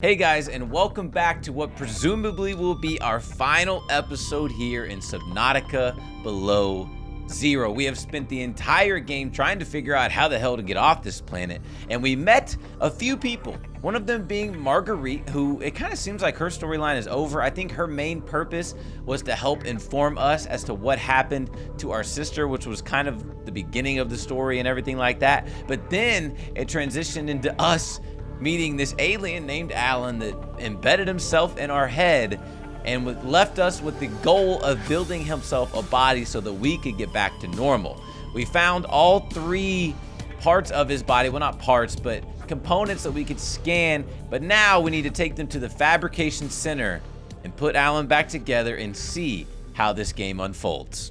Hey guys, and welcome back to what presumably will be our final episode here in Subnautica Below Zero. We have spent the entire game trying to figure out how the hell to get off this planet, and we met a few people. One of them being Marguerite, who it kind of seems like her storyline is over. I think her main purpose was to help inform us as to what happened to our sister, which was kind of the beginning of the story and everything like that. But then it transitioned into us meeting this alien named Alan that embedded himself in our head and left us with the goal of building himself a body so that we could get back to normal. We found all three parts of his body, well, not parts, but components that we could scan, but now we need to take them to the fabrication center and put Alan back together and see how this game unfolds.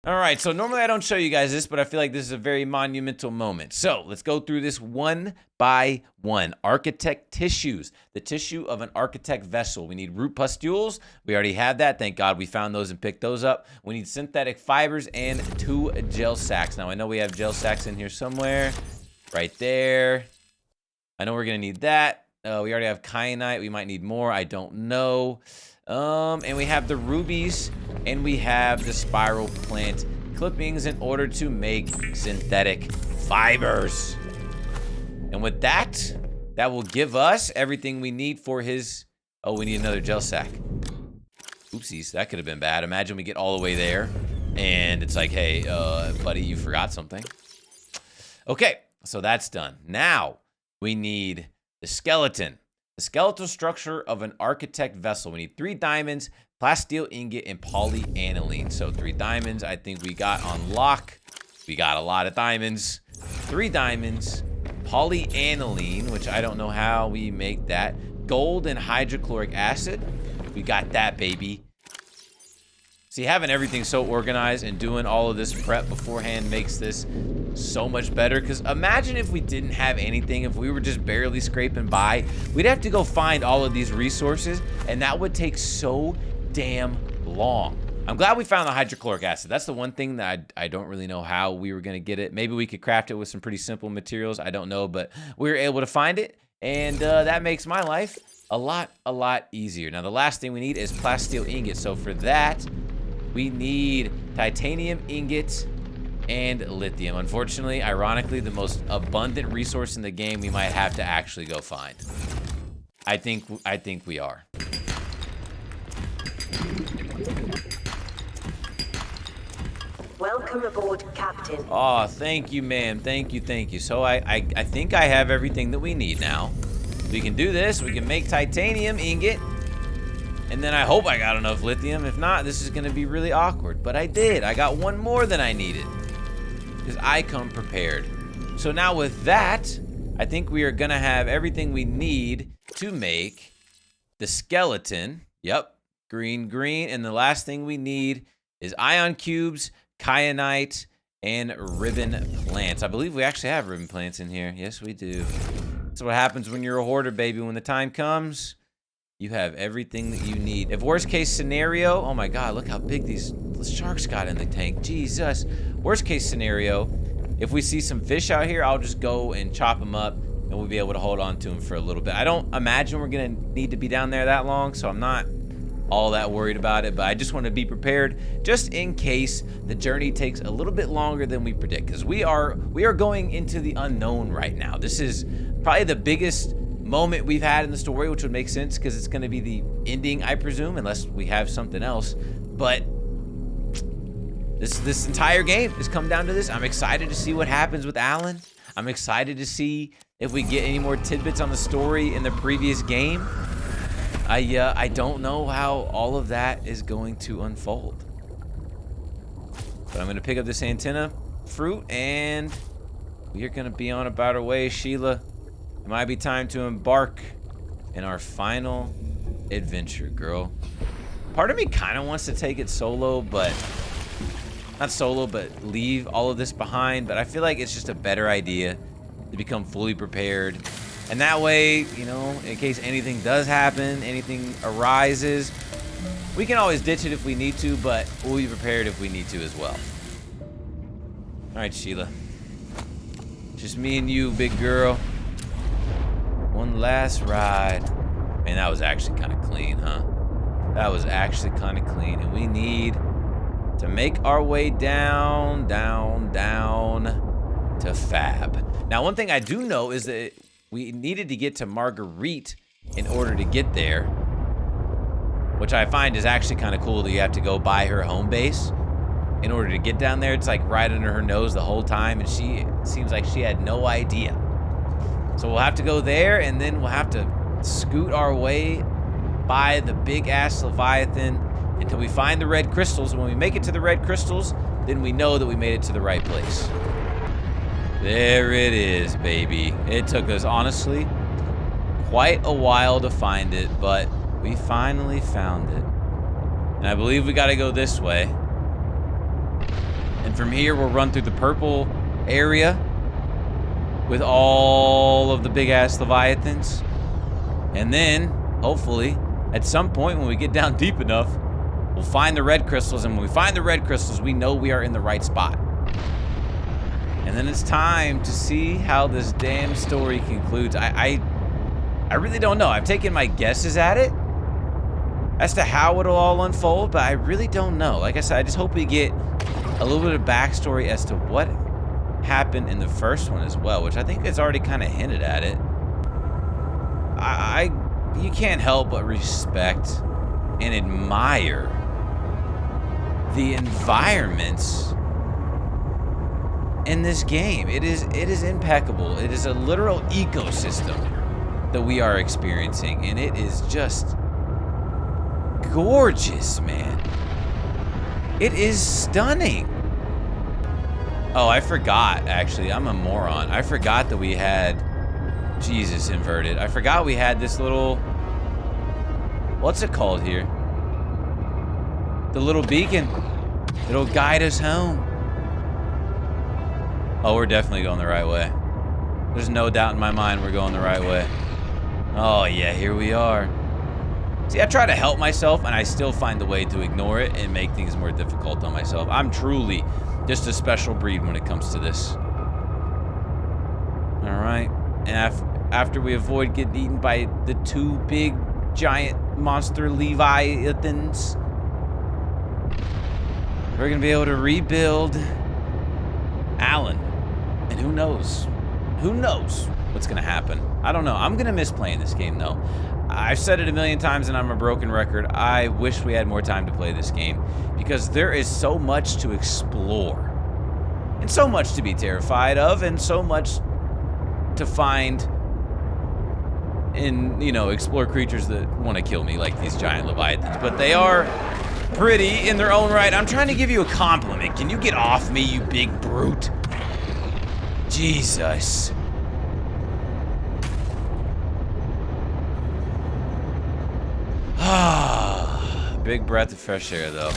All right, so normally I don't show you guys this, but I feel like this is a very monumental moment. So let's go through this one by one. Architect tissues, the tissue of an architect vessel. We need root pustules. We already have that. Thank God we found those and picked those up. We need synthetic fibers and 2 gel sacks. Now I know we have gel sacks in here somewhere, right there. I know we're gonna need that. We already have kyanite. We might need more. I don't know. And we have the rubies, and we have the spiral plant clippings in order to make synthetic fibers. And with that, that will give us everything we need for his... Oh, we need another gel sack. Oopsies, that could have been bad. Imagine we get all the way there, and it's like, hey, buddy, you forgot something. Okay, so that's done. Now, we need the skeleton. The skeletal structure of an architect vessel. We need 3 diamonds, plasteel ingot, and polyaniline. So 3 diamonds, I think we got on lock. We got a lot of diamonds. 3 diamonds, polyaniline, which I don't know how we make that. Gold and hydrochloric acid. We got that, baby. See, having everything so organized and doing all of this prep beforehand makes this so much better. Because imagine if we didn't have anything, if we were just barely scraping by, we'd have to go find all of these resources, and that would take so damn long. I'm glad we found the hydrochloric acid. That's the one thing that I don't really know how we were going to get it. Maybe we could craft it with some pretty simple materials. I don't know, but we were able to find it, and that makes my life a lot easier. Now, the last thing we need is plasteel ingot. So for that, we need titanium ingot and lithium. Unfortunately, ironically, the most abundant resource in the game we might have to actually go find. I think we are. Welcome aboard, Captain. Oh, thank you, ma'am. Thank you. So I think I have everything that we need now. We can do this. We can make titanium ingot. And then I hope I got enough lithium. If not, this is gonna be really awkward. But I did. I got one more than I needed, because I come prepared. So now with that, I think we are gonna have everything we need to make the skeleton. Yep, green. And the last thing we need is ion cubes, kyanite, and ribbon plants. I believe we actually have ribbon plants in here. Yes, we do. That's what happens when you're a hoarder, baby. When the time comes, you have everything that you need. If worst case scenario, oh my God, look how big these sharks got in the tank. Jesus. Worst case scenario, if we see some fish out here, I'll just go and chop them up, and we'll be able to hold on to them for a little bit. I don't imagine we're gonna need to be down there that long, so I'm not all that worried about it, but I just want to be prepared just in case the journey takes a little bit longer than we predict, because we are going into the unknown right now. This is probably the biggest moment we've had in the story, which would make sense because it's going to be the ending, I presume, unless we have something else. But this entire game has come down to this. I'm excited to see what happens with Alan. I'm excited to see if we get any more tidbits on the story in the previous game. I don't know how all of that is going to unfold, but I'm going to pick up this antenna fruit, and we are going to be on about our way. Sheila, it might be time to embark in our final adventure, girl. Part of me kind of wants to take it solo, but not solo, but leave all of this behind. But I feel like it's just a better idea to become fully prepared And that way, you know, in case anything does happen, anything arises, We can always ditch it if we need to, but we'll be prepared if we need to as well. All right, Sheila. Just me and you, big girl. One last ride. Man, that was actually kind of clean, huh? That was actually kind of clean. And we need to make our way down to Fab. Now, one thing I do know is that we needed to get to Marguerite in order to get there, which I find is actually kind of cool that you have to go by her home base in order to get down there. It's like right under her nose the whole time, and she seems like she had no idea. So we'll have to go there, and then we'll have to scoot our way by the big-ass Leviathan until we find the red crystals. When we make it to the red crystals, then we know that we made it to the right place. There it is, baby. It took us, honestly, quite a while to find it, but we finally found it. And I believe we gotta go this way. And from here, we'll run through the purple area with all of the big-ass Leviathans. And then, hopefully, at some point when we get down deep enough, we'll find the red crystals. And when we find the red crystals, we know we are in the right spot. And then it's time to see how this damn story concludes. I really don't know. I've taken my guesses at it as to how it'll all unfold, but I really don't know. Like I said, I just hope we get a little bit of backstory as to what happened in the first one as well, which I think it's already kind of hinted at it. You can't help but respect and admire the environments in this game. It is impeccable. It is a literal ecosystem that we are experiencing, and it is just gorgeous, man. It is stunning. Oh, I forgot, actually. I'm a moron. I forgot that we had... Jesus, inverted. I forgot we had this little... What's it called here? The little beacon. It'll guide us home. Oh, we're definitely going the right way. There's no doubt in my mind we're going the right way. Oh, yeah, here we are. See, I try to help myself, and I still find a way to ignore it and make things more difficult on myself. I'm truly just a special breed when it comes to this. All right. And after we avoid getting eaten by the two big, giant monster Leviathans, we're going to be able to rebuild Alan. And who knows? Who knows what's going to happen? I don't know. I'm going to miss playing this game, though. I've said it a million times, and I'm a broken record. I wish we had more time to play this game, because there is so much to explore, and so much to be terrified of, and so much to find and, you know, explore creatures that want to kill me, like these giant Leviathans. But they are pretty in their own right. I'm trying to give you a compliment. Can you get off me, you big brute? Jesus. Ah, big breath of fresh air, though.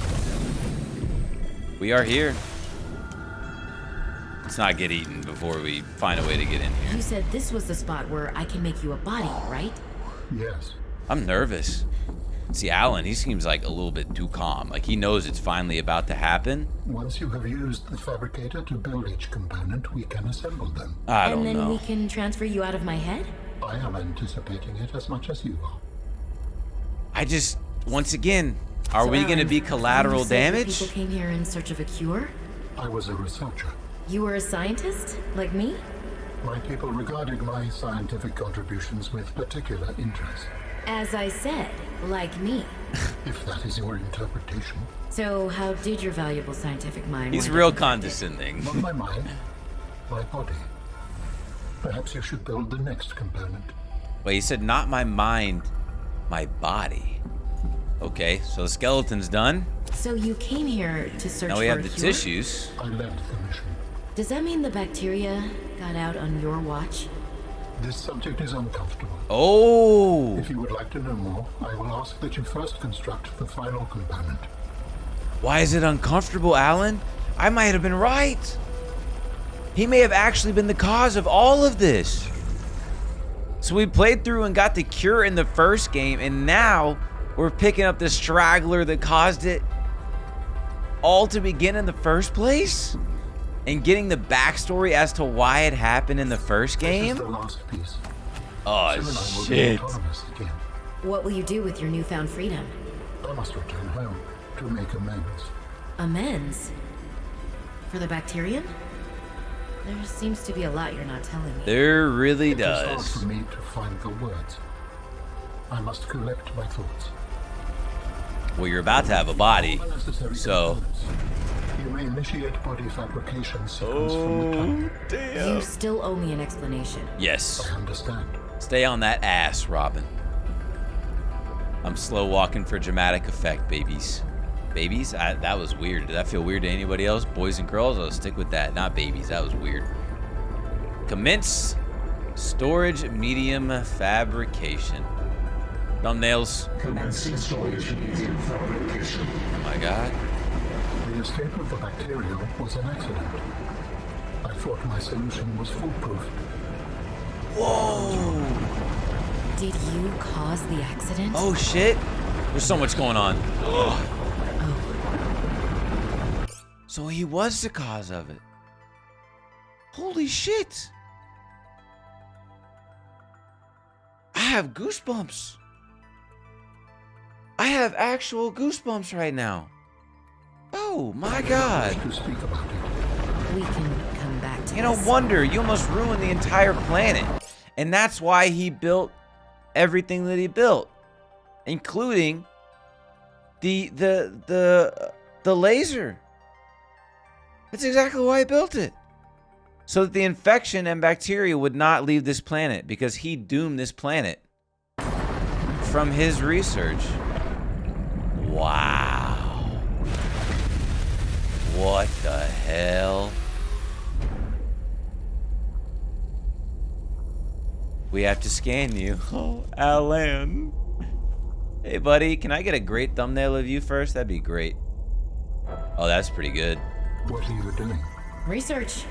We are here. Let's not get eaten before we find a way to get in here. You said this was the spot where I can make you a body, right? Yes. I'm nervous. See, Alan, he seems like a little bit too calm. Like he knows it's finally about to happen. Once you have used the fabricator to build each component, we can assemble them. I don't know. And then we can transfer you out of my head? I am anticipating it as much as you are. I just, once again, are So, we going to Alan, be collateral you said that damage? people came here in search of a cure? I was a researcher. You were a scientist? Like me? My people regarded my scientific contributions with particular interest. As I said, like me. If that is your interpretation. So how did your valuable scientific mind... He's wind real up infected? condescending. Not my mind, my body. Perhaps you should build the next component. Wait, he said not my mind, my body. Okay, so the skeleton's done. So you came here to search Now for we have a the cure? tissues. I led the mission. Does that mean the bacteria got out on your watch? This subject is uncomfortable. Oh! If you would like to know more, I will ask that you first construct the final component. Why is it uncomfortable, Alan? I might have been right. He may have actually been the cause of all of this. So we played through and got the cure in the first game, and now We're picking up the straggler that caused it all to begin in the first place? And getting the backstory as to why it happened in the first game? This is the last piece. Oh, Soon I will be shit. autonomous again. What will you do with your newfound freedom? I must return home to make amends. Amends? For the Bacterian? There seems to be a lot you're not telling me. There really It is hard does. for me to find the words. I must collect my thoughts. Well, you're about to have a body. All necessary So. components. You may initiate body fabrication sequence from the top. Damn. You still owe me an explanation. Yes. I understand. Stay on that ass, Robin. I'm slow walking for dramatic effect, babies. Babies? That was weird. Did that feel weird to anybody else? Boys and girls? I'll stick with that. Not babies. That was weird. Commence storage medium fabrication. Thumbnails. Commencing storage medium fabrication. Oh my god. The escape of the bacteria was an accident. I thought my solution was foolproof. Whoa. Did you cause the accident? Oh shit. There's so much going on. Oh. So he was the cause of it. Holy shit. I have goosebumps. I have actual goosebumps right now. Oh my god. To speak about it. We can come back to No this. wonder you almost ruined the entire planet. And that's why he built everything that he built, including the laser. That's exactly why he built it. So that the infection and bacteria would not leave this planet, because he doomed this planet from his research. Wow. What the hell? We have to scan you. Oh, Alan. Hey, buddy, can I get a great thumbnail of you first? That'd be great. Oh, that's pretty good. What are you doing? Research.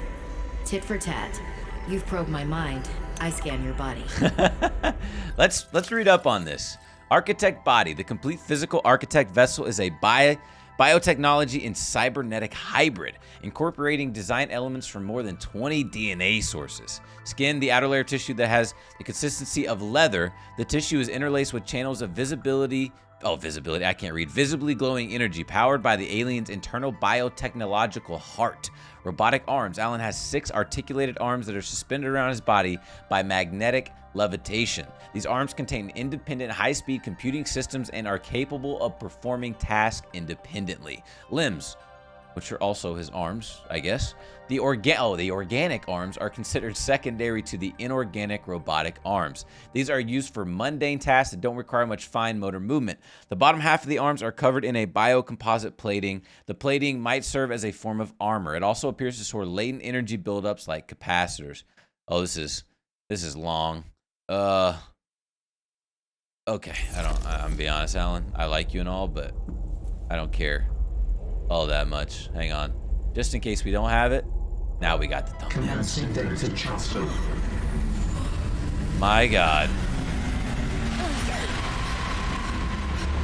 Tit for tat. You've probed my mind. I scan your body. Let's read up on this. Architect Body, the complete physical architect vessel, is a biotechnology and cybernetic hybrid, incorporating design elements from more than 20 DNA sources. Skin, the outer layer tissue that has the consistency of leather. The tissue is interlaced with channels of visibly glowing energy powered by the alien's internal biotechnological heart. Robotic arms. Alan has 6 articulated arms that are suspended around his body by magnetic levitation. These arms contain independent high-speed computing systems and are capable of performing tasks independently. Limbs, which are also his arms, I guess. The organic arms are considered secondary to the inorganic robotic arms. These are used for mundane tasks that don't require much fine motor movement. The bottom half of the arms are covered in a biocomposite plating. The plating might serve as a form of armor. It also appears to store latent energy buildups like capacitors. Oh, this is long. Okay, I'm gonna be honest, Alan. I like you and all, but I don't care all that much. Hang on. Just in case we don't have it, now we got the thumbnail. Commencing data transfer. My God.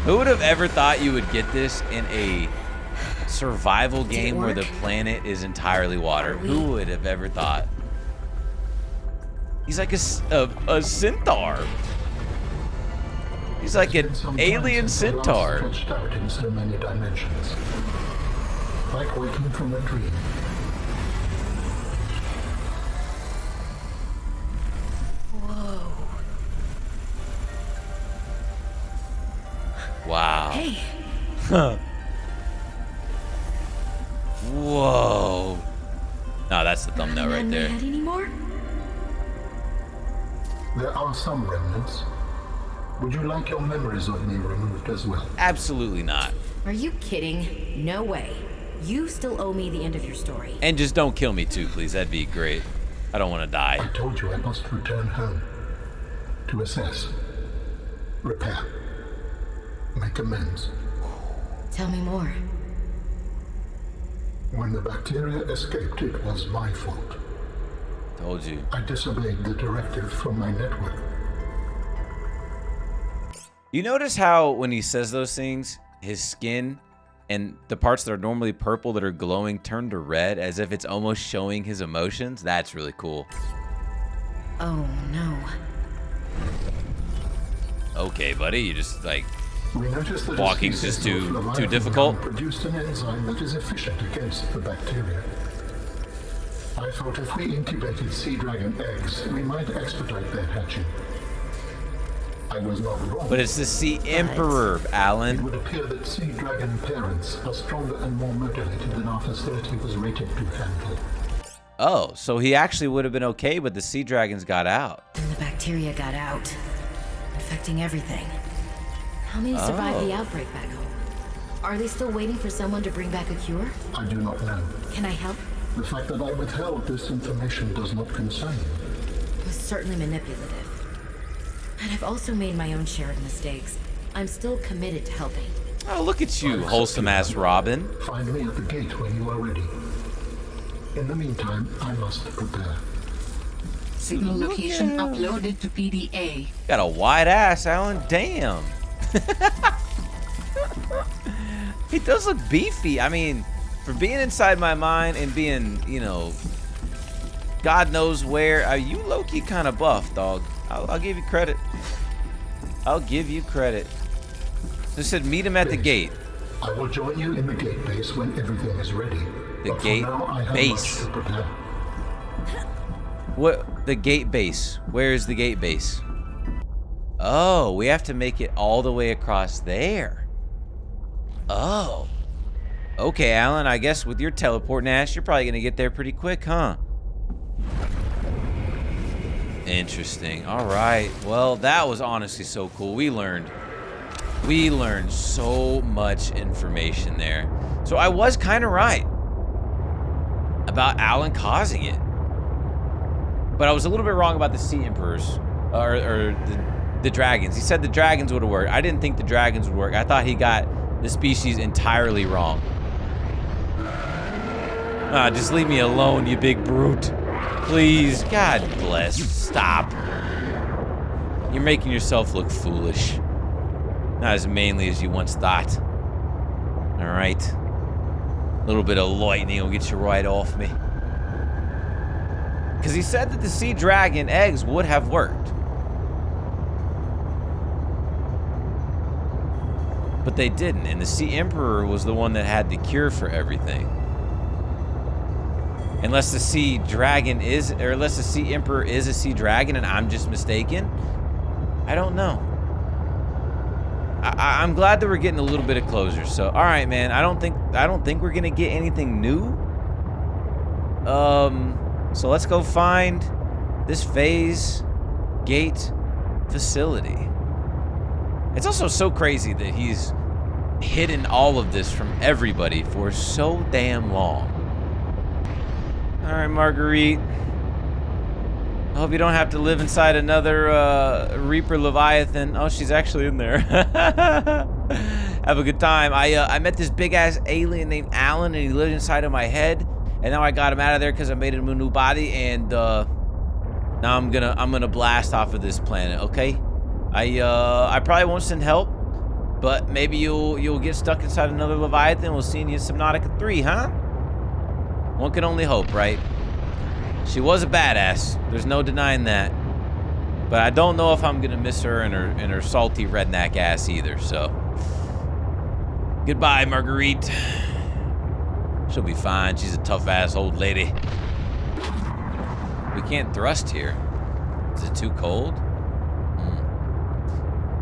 Who would have ever thought you would get this in a survival game where the planet is entirely water? Who would have ever thought? He's like a centaur. He's like an alien centaur. Stretched out in so many dimensions. Like waking from a dream. Whoa. Wow. Hey. Whoa. No, that's the thumbnail right there. Not anymore? There are some remnants. Would you like your memories of me removed as well? Absolutely not. Are you kidding? No way. You still owe me the end of your story. And just don't kill me too, please. That'd be great. I don't want to die. I told you I must return home. To assess. Repair. Make amends. Tell me more. When the bacteria escaped, it was my fault. Told you. I disobeyed the directive from my network. You notice how when he says those things, his skin and the parts that are normally purple that are glowing turn to red as if it's almost showing his emotions? That's really cool. Oh no. Okay, buddy, you just like We noticed that walking's just too difficult. Produced an enzyme that is efficient against the bacteria. I thought if we incubated sea dragon eggs, we might expedite their hatching. I was not wrong. But it's the Sea Emperor, It Alan. would appear that sea dragon parents are stronger and more motivated than our facility was rated to handle. Oh, so he actually would have been okay, but the sea dragons got out. And the bacteria got out, infecting everything. How many survived the outbreak back home? Are they still waiting for someone to bring back a cure? I do not know. Can I help? The fact that I withheld this information does not concern you. It was certainly manipulative. And I've also made my own share of mistakes. I'm still committed to helping. Oh, look at you, wholesome-ass Robin. Find me at the gate when you are ready. In the meantime, I must prepare. Signal location uploaded to PDA. Got a wide ass, Alan. Damn. He does look beefy. I mean, for being inside my mind and being, you know, God knows where, you low-key kind of buff, dog. I'll give you credit. I'll give you credit. They said meet him at the gate. I will join you in the gate base when everything is ready. The But for gate now, I have base. much to prepare. What? The gate base. Where is the gate base? Oh, we have to make it all the way across there. Oh. Okay, Alan, I guess with your teleporting ass, you're probably going to get there pretty quick, huh? Interesting. All right. Well, that was honestly so cool. We learned so much information there. So I was kind of right about Alan causing it. But I was a little bit wrong about the Sea Emperors, or the dragons. He said the dragons would have worked. I didn't think the dragons would work. I thought he got the species entirely wrong. Ah, just leave me alone, you big brute. Please, God bless. Stop. You're making yourself look foolish. Not as manly as you once thought. All right. A little bit of lightning will get you right off me. Because he said that the sea dragon eggs would have worked. But they didn't, and the Sea Emperor was the one that had the cure for everything. Unless the Sea Dragon is, or unless the Sea Emperor is a Sea Dragon and I'm just mistaken. I don't know. I'm glad that we're getting a little bit of closure. So, all right, man. I don't think we're gonna get anything new. So let's go find this phase gate facility. It's also so crazy that he's hidden all of this from everybody for so damn long. All right, Marguerite. I hope you don't have to live inside another Reaper Leviathan. Oh, she's actually in there. Have a good time. I met this big ass alien named Alan, and he lived inside of my head. And now I got him out of there because I made him a new body, and now I'm gonna blast off of this planet. Okay? I probably won't send help, but maybe you'll get stuck inside another Leviathan. We'll see you in Subnautica 3, huh? One can only hope, right? She was a badass. There's no denying that. But I don't know if I'm gonna miss her and her salty redneck ass either. So goodbye, Marguerite. She'll be fine. She's a tough ass old lady. We can't thrust here. Is it too cold?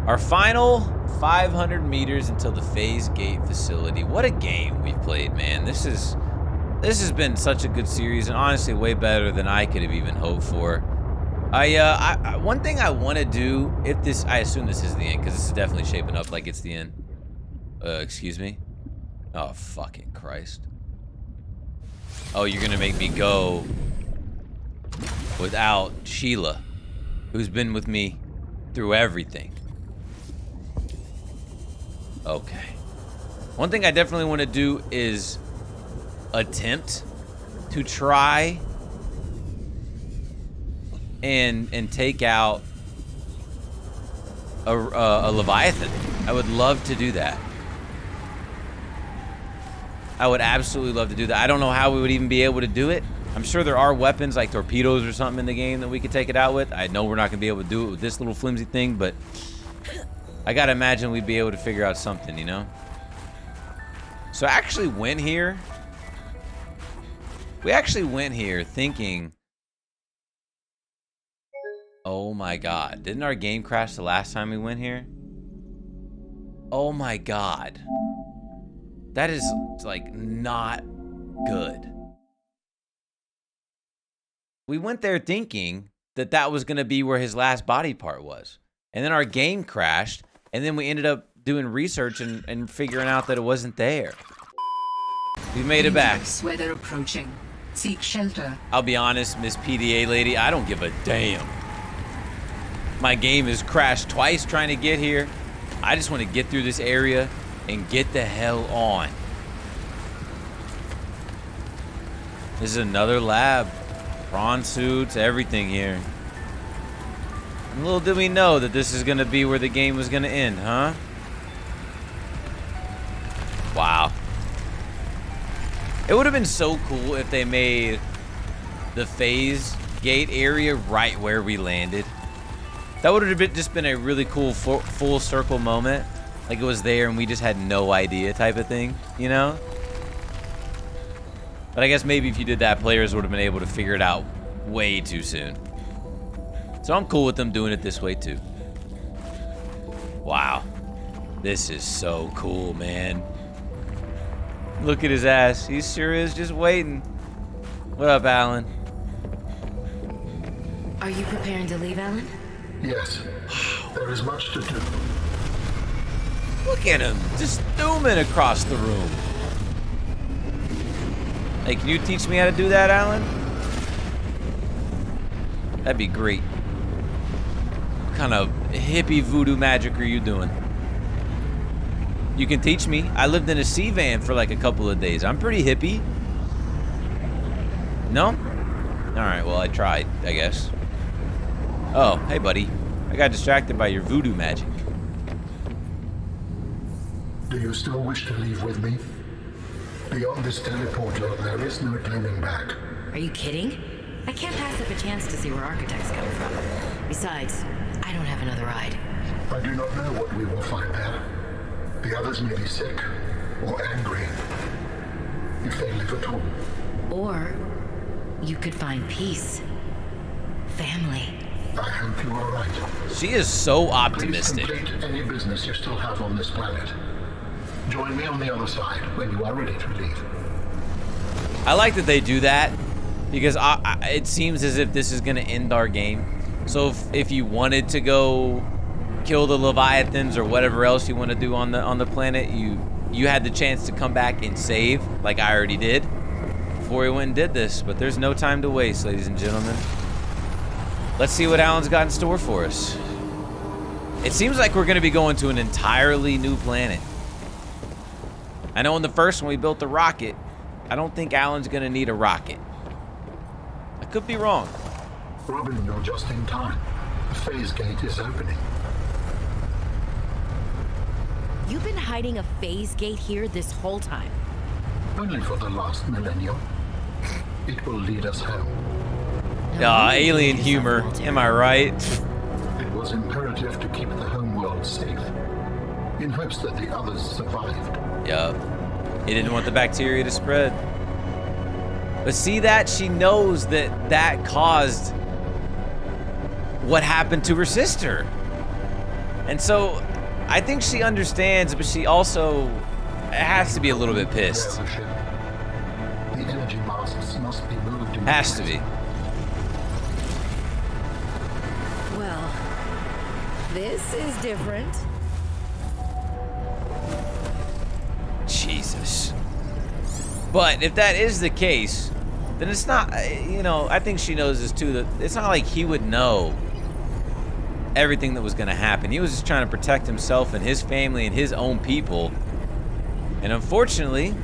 Our final 500 meters until the phase gate facility. What a game we've played, man. This has been such a good series, and honestly way better than I could have even hoped for. One thing I want to do, I assume this is the end, because this is definitely shaping up like it's the end. Excuse me? Oh, fucking Christ. Oh, you're gonna make me go without Sheila, who's been with me through everything. Okay. One thing I definitely want to do is attempt to try and take out a Leviathan. I would love to do that. I would absolutely love to do that. I don't know how we would even be able to do it. I'm sure there are weapons like torpedoes or something in the game that we could take it out with. I know we're not gonna be able to do it with this little flimsy thing, but I gotta imagine we'd be able to figure out something, you know? So I actually went here. We actually went here thinking, oh my God, didn't our game crash the last time we went here? Oh my God. That is like not good. We went there thinking that that was gonna be where his last body part was. And then our game crashed, and then we ended up doing research and figuring out that it wasn't there. We made it back. Weather approaching. Seek shelter. I'll be honest, Miss PDA lady, I don't give a damn. My game has crashed twice trying to get here. I just want to get through this area and get the hell on. This is another lab. Prawn suits, everything here. And little did we know that this is going to be where the game was going to end, huh? Wow. It would have been so cool if they made the phase gate area right where we landed. That would have just been a really cool full circle moment. Like it was there and we just had no idea type of thing, you know? But I guess maybe if you did that, players would have been able to figure it out way too soon. So I'm cool with them doing it this way too. Wow. This is so cool, man. Look at his ass. He sure is just waiting. What up, Alan? Are you preparing to leave, Alan? Yes. There is much to do. Look at him, just zooming across the room. Hey, can you teach me how to do that, Alan? That'd be great. What kind of hippie voodoo magic are you doing? You can teach me. I lived in a sea van for like a couple of days. I'm pretty hippie. No? Alright, well, I tried, I guess. Oh, hey, buddy. I got distracted by your voodoo magic. Do you still wish to leave with me? Beyond this teleporter, there is no turning back. Are you kidding? I can't pass up a chance to see where architects come from. Besides, I don't have another ride. I do not know what we will find there. The others may be sick or angry, if they live at all. Or you could find peace. Family. I hope you are right. She is so optimistic. Please complete any business you still have on this planet. Join me on the other side when you are ready to leave. I like that they do that because it seems as if this is going to end our game. So if you wanted to go kill the Leviathans or whatever else you want to do on the planet, you had the chance to come back and save, like I already did, before we went and did this. But there's no time to waste, ladies and gentlemen. Let's see what Alan's got in store for us. It seems like we're going to be going to an entirely new planet. I know in the first one we built the rocket. I don't think Alan's going to need a rocket. I could be wrong. Robin, you're just in time. The phase gate is opening. You've been hiding a phase gate here this whole time. Only for the last millennium. It will lead us home. Alien humor. Am I right? It was imperative to keep the homeworld safe, in hopes that the others survived. Yup. He didn't want the bacteria to spread. But see that? She knows that caused what happened to her sister. And so I think she understands, but she also has to be a little bit pissed. The energy masts must be moved. Has to be. Well, this is different. Jesus. But if that is the case, then it's not, you know, I think she knows this too, that it's not like he would know everything that was going to happen. He was just trying to protect himself and his family and his own people. And unfortunately,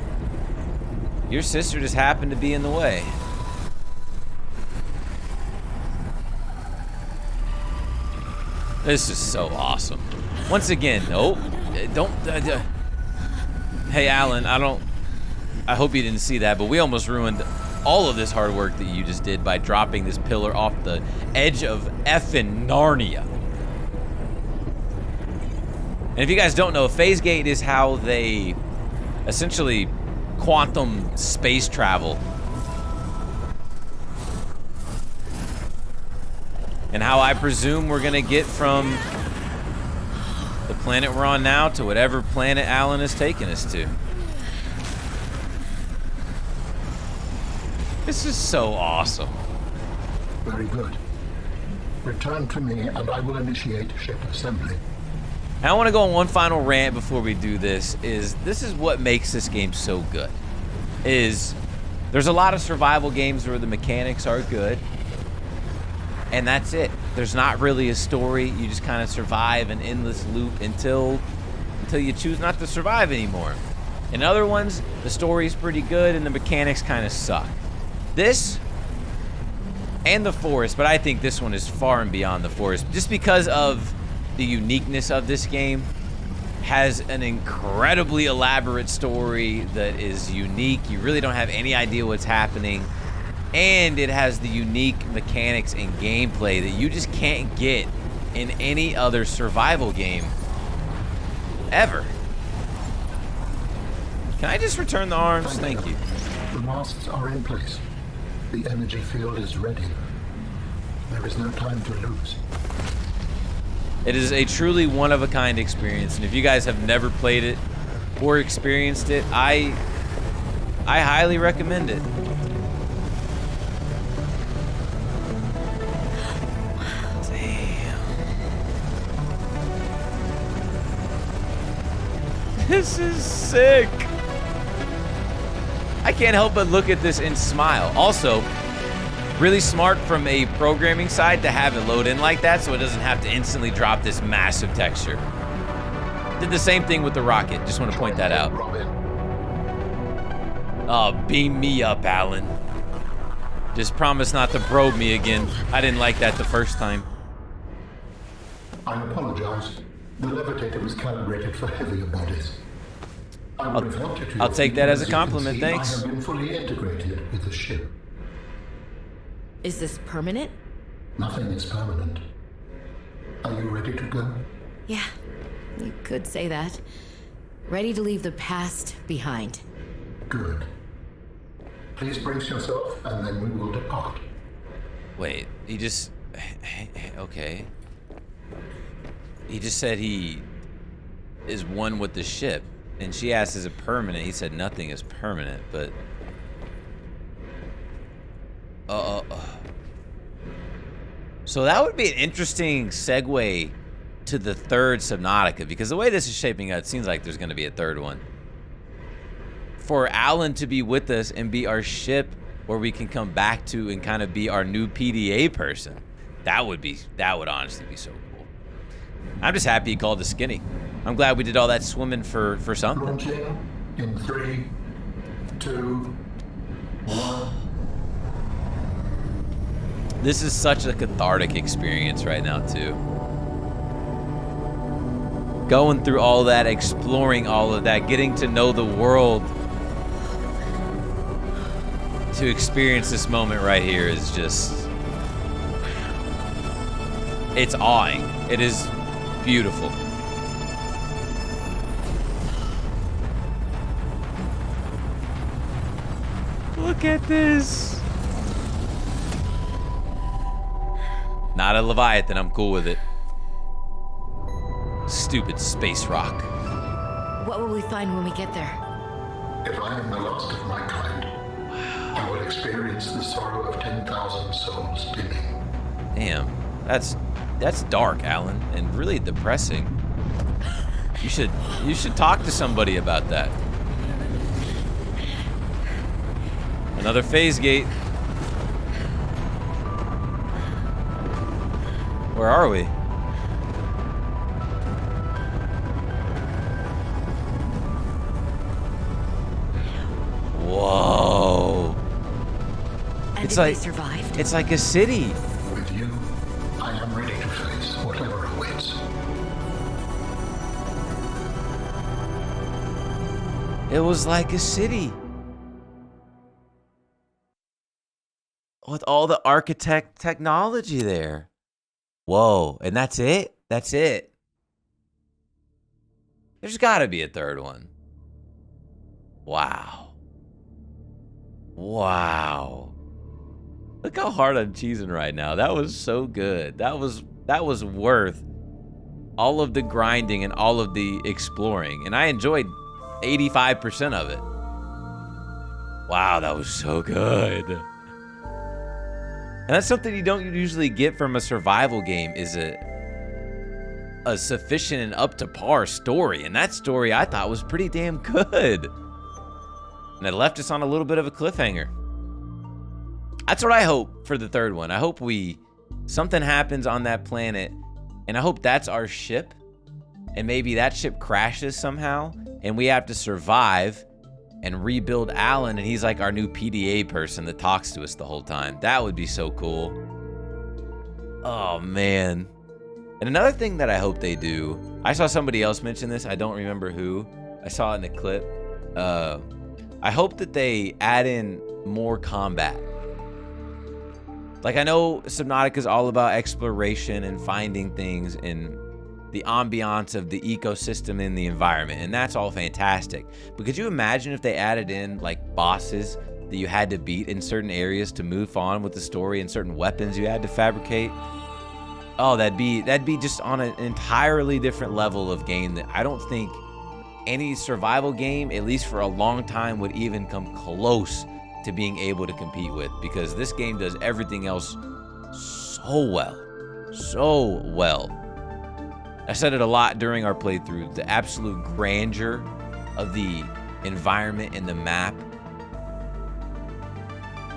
your sister just happened to be in the way. This is so awesome. Once again, oh, don't. Hey, Alan, I hope you didn't see that, but we almost ruined all of this hard work that you just did by dropping this pillar off the edge of effing Narnia. And if you guys don't know, phase gate is how they essentially quantum space travel. And how I presume we're gonna get from the planet we're on now to whatever planet Alan is taking us to. This is so awesome. Very good. Return to me and I will initiate ship assembly. And I want to go on one final rant before we do this. This is what makes this game so good. There's a lot of survival games where the mechanics are good, and that's it. There's not really a story. You just kind of survive an endless loop until you choose not to survive anymore. In other ones, the story's pretty good and the mechanics kind of suck. This and the forest, but I think this one is far and beyond the forest, just because of the uniqueness of this game. Has an incredibly elaborate story that is unique. You really don't have any idea what's happening. And it has the unique mechanics and gameplay that you just can't get in any other survival game ever. Can I just return the arms? Thank you. The masts are in place. The energy field is ready. There is no time to lose. It is a truly one-of-a-kind experience, and if you guys have never played it or experienced it, I highly recommend it. Damn. This is sick. I can't help but look at this and smile. Also, really smart from a programming side to have it load in like that so it doesn't have to instantly drop this massive texture. Did the same thing with the rocket. Just want to point that out. Oh, beam me up, Alan. Just promise not to probe me again. I didn't like that the first time. I apologize. The levitator was calibrated for heavier bodies. I would have helped you to I'll your take feet, that but as a you can compliment, see, thanks. I have been fully integrated with the ship. Is this permanent? Nothing is permanent. Are you ready to go? Yeah, you could say that. Ready to leave the past behind. Good. Please brace yourself, and then we will depart. Wait, he just... Okay. He just said he is one with the ship. And she asked, is it permanent? He said nothing is permanent, but... So that would be an interesting segue to the third Subnautica, because the way this is shaping up, it seems like there's going to be a third one. For Alan to be with us and be our ship where we can come back to and kind of be our new PDA person, that would honestly be so cool. I'm just happy he called us skinny. I'm glad we did all that swimming for something. Launching in 3, 2, 1. This is such a cathartic experience right now, too. Going through all that, exploring all of that, getting to know the world. To experience this moment right here is just... It's awing. It is beautiful. Look at this. Not a Leviathan, I'm cool with it. Stupid space rock. What will we find when we get there? If I am the last of my kind, I will experience the sorrow of 10,000 souls dimming. Damn, that's dark, Alan, and really depressing. You should talk to somebody about that. Another phase gate. Where are we? Whoa. And It's they like survived. It's like a city. With you, I am ready to face whatever awaits. It was like a city. With all the architect technology there. Whoa, and that's it? That's it. There's gotta be a third one. Wow. Wow. Look how hard I'm cheesing right now. That was so good. That was worth all of the grinding and all of the exploring. And I enjoyed 85% of it. Wow, that was so good. And that's something you don't usually get from a survival game, is a sufficient and up to par story. And that story I thought was pretty damn good. And it left us on a little bit of a cliffhanger. That's what I hope for the third one. I hope something happens on that planet, and I hope that's our ship, and maybe that ship crashes somehow, and we have to survive and rebuild Alan, and he's like our new PDA person that talks to us the whole time. That would be so cool. Oh, man. And another thing that I hope they do, I saw somebody else mention this. I don't remember who. I saw it in a clip. I hope that they add in more combat. Like, I know Subnautica is all about exploration and finding things and the ambiance of the ecosystem and the environment, and that's all fantastic. But could you imagine if they added in, like, bosses that you had to beat in certain areas to move on with the story, and certain weapons you had to fabricate? Oh, that'd be just on an entirely different level of game that I don't think any survival game, at least for a long time, would even come close to being able to compete with, because this game does everything else so well. I said it a lot during our playthrough, the absolute grandeur of the environment and the map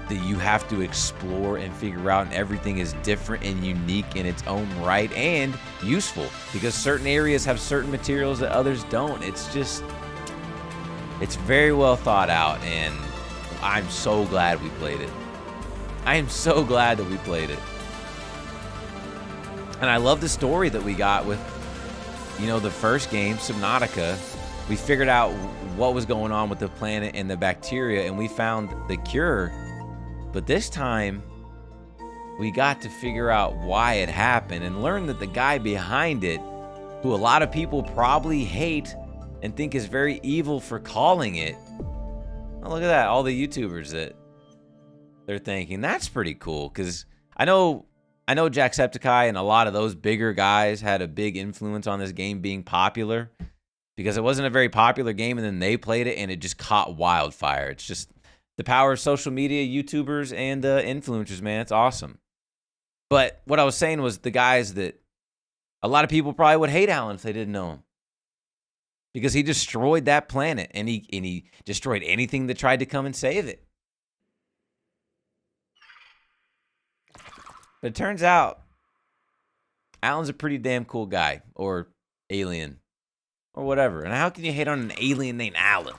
that you have to explore and figure out, and everything is different and unique in its own right, and useful, because certain areas have certain materials that others don't. It's very well thought out, and I'm so glad we played it. I am so glad that we played it. And I love the story that we got with, the first game, Subnautica. We figured out what was going on with the planet and the bacteria, and we found the cure. But this time, we got to figure out why it happened and learn that the guy behind it, who a lot of people probably hate and think is very evil for calling it. Oh, look at that, all the YouTubers that they're thinking. That's pretty cool, because I know Jacksepticeye and a lot of those bigger guys had a big influence on this game being popular, because it wasn't a very popular game, and then they played it and it just caught wildfire. It's just the power of social media, YouTubers, and influencers, man. It's awesome. But what I was saying was the guys that a lot of people probably would hate Alan if they didn't know him, because he destroyed that planet, and he destroyed anything that tried to come and save it. But it turns out Alan's a pretty damn cool guy, or alien, or whatever. And how can you hate on an alien named Alan?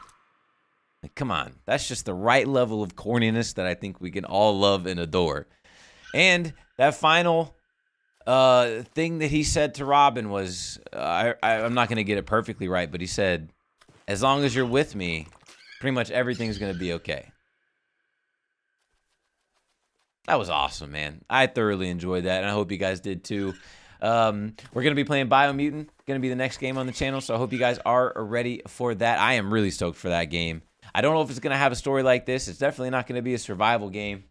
Like, come on. That's just the right level of corniness that I think we can all love and adore. And that final thing that he said to Robin was, I'm not going to get it perfectly right, but he said, as long as you're with me, pretty much everything's going to be okay. That was awesome, man. I thoroughly enjoyed that, and I hope you guys did too. We're going to be playing Biomutant. Going to be the next game on the channel, so I hope you guys are ready for that. I am really stoked for that game. I don't know if it's going to have a story like this. It's definitely not going to be a survival game.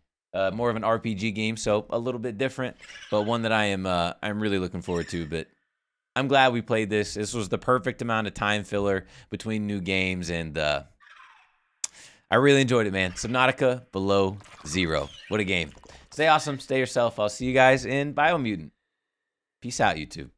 More of an RPG game, so a little bit different, but one that I'm really looking forward to. But I'm glad we played this. This was the perfect amount of time filler between new games, and I really enjoyed it, man. Subnautica Below Zero. What a game. Stay awesome. Stay yourself. I'll see you guys in Biomutant. Peace out, YouTube.